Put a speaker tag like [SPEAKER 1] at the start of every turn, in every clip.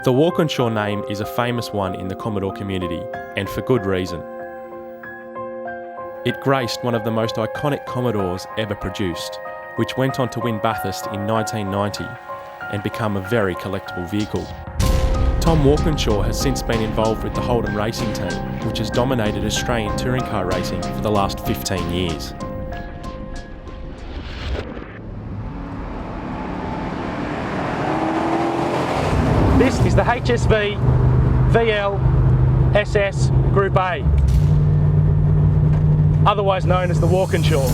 [SPEAKER 1] The Walkinshaw name is a famous one in the Commodore community, and for good reason. It graced one of the most iconic Commodores ever produced, which went on to win Bathurst in 1990 and become a very collectible vehicle. Tom Walkinshaw has since been involved with the Holden racing team, which has dominated Australian touring car racing for the last 15 years.
[SPEAKER 2] This is the HSV VL SS Group A, otherwise known as the Walkinshaw.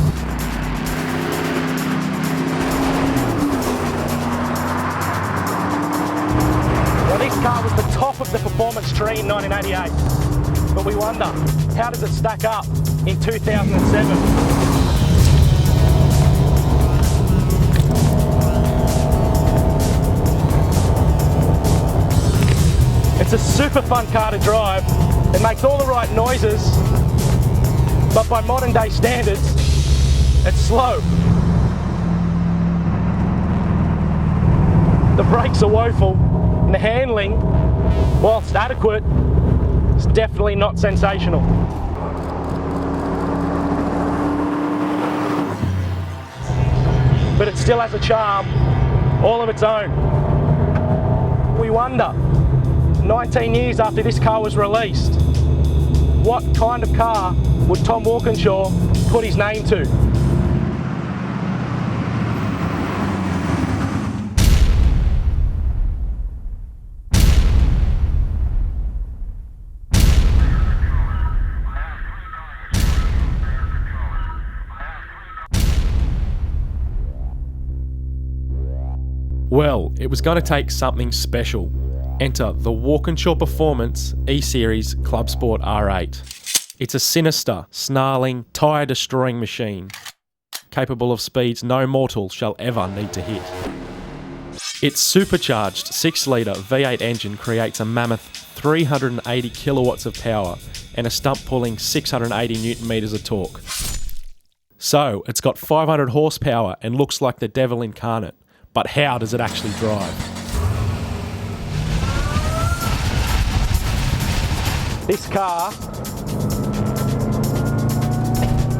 [SPEAKER 2] Now this car was the top of the performance tree in 1988, but we wonder, how does it stack up in 2007? It's a super fun car to drive. It makes all the right noises, but by modern day standards, it's slow. The brakes are woeful, and the handling, whilst adequate, is definitely not sensational. But it still has a charm all of its own. We wonder, 19 years after this car was released, what kind of car would Tom Walkinshaw put his name to?
[SPEAKER 1] Well, it was going to take something special. Enter the Walkinshaw Performance E-Series Club Sport R8. It's a sinister, snarling, tyre-destroying machine, capable of speeds no mortal shall ever need to hit. Its supercharged 6-litre V8 engine creates a mammoth 380 kilowatts of power and a stump-pulling 680 newton metres of torque. So, it's got 500 horsepower and looks like the devil incarnate, but how does it actually drive?
[SPEAKER 2] This car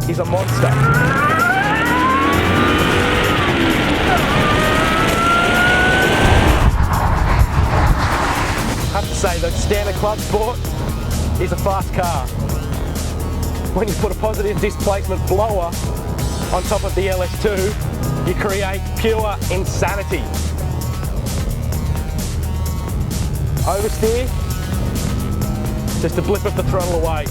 [SPEAKER 2] is a monster. I have to say the standard Club Sport is a fast car. When you put a positive displacement blower on top of the LS2, you create pure insanity. Oversteer, just a blip of the throttle away.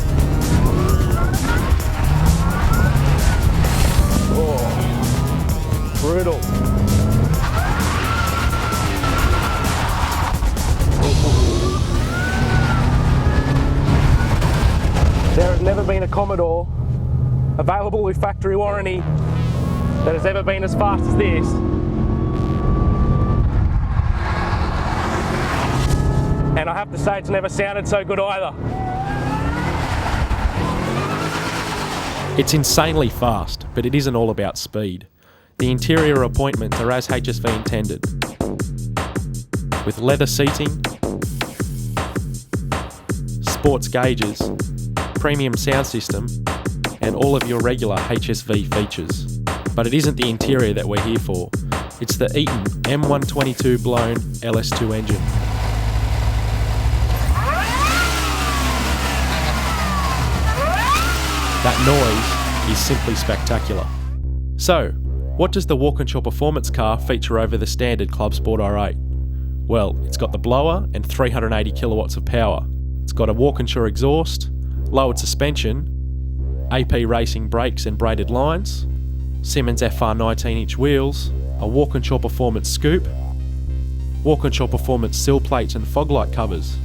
[SPEAKER 2] Oh, brutal. There has never been a Commodore available with factory warranty that has ever been as fast as this. And I have to say, it's never sounded so good either.
[SPEAKER 1] It's insanely fast, but it isn't all about speed. The interior appointments are as HSV intended, with leather seating, sports gauges, premium sound system, and all of your regular HSV features. But it isn't the interior that we're here for. It's the Eaton M122 blown LS2 engine. That noise is simply spectacular. So, what does the Walkinshaw Performance car feature over the standard Club Sport R8? Well, it's got the blower and 380 kilowatts of power. It's got a Walkinshaw exhaust, lowered suspension, AP racing brakes and braided lines, Simmons FR 19-inch wheels, a Walkinshaw Performance scoop, Walkinshaw Performance sill plates and fog light covers.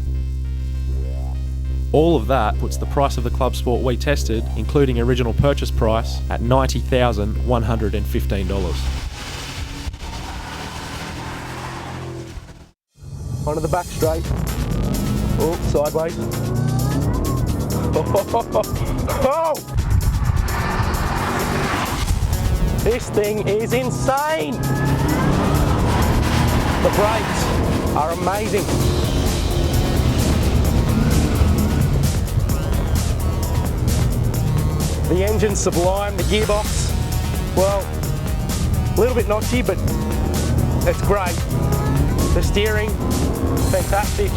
[SPEAKER 1] All of that puts the price of the Club Sport we tested, including original purchase price, at $90,115.
[SPEAKER 2] Onto the back straight. Oh, sideways. Oh! This thing is insane! The brakes are amazing. The engine's sublime, the gearbox, well, a little bit notchy, but it's great. The steering, fantastic.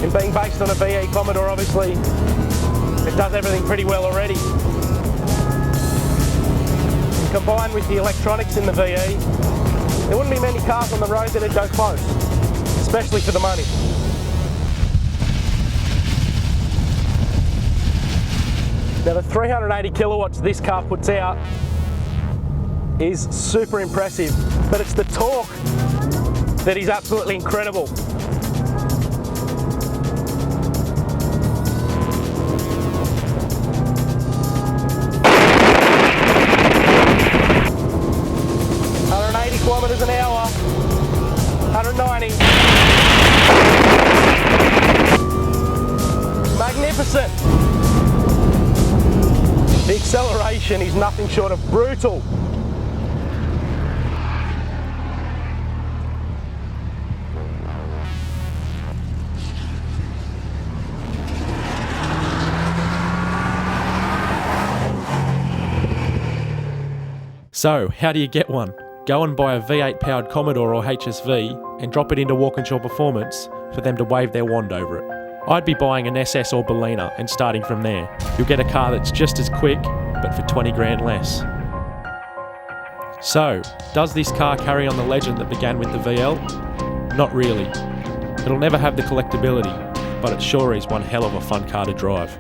[SPEAKER 2] And being based on a VE Commodore, obviously, it does everything pretty well already. Combined with the electronics in the VE, there wouldn't be many cars on the road that'd go close, especially for the money. Now the 380 kilowatts this car puts out is super impressive, but it's the torque that is absolutely incredible. Kilometres an hour, 190. Magnificent. The acceleration is nothing short of brutal.
[SPEAKER 1] So, how do you get one? Go and buy a V8 powered Commodore or HSV and drop it into Walkinshaw Performance for them to wave their wand over it. I'd be buying an SS or Bellina and starting from there. You'll get a car that's just as quick, but for 20 grand less. So, does this car carry on the legend that began with the VL? Not really. It'll never have the collectability, but it sure is one hell of a fun car to drive.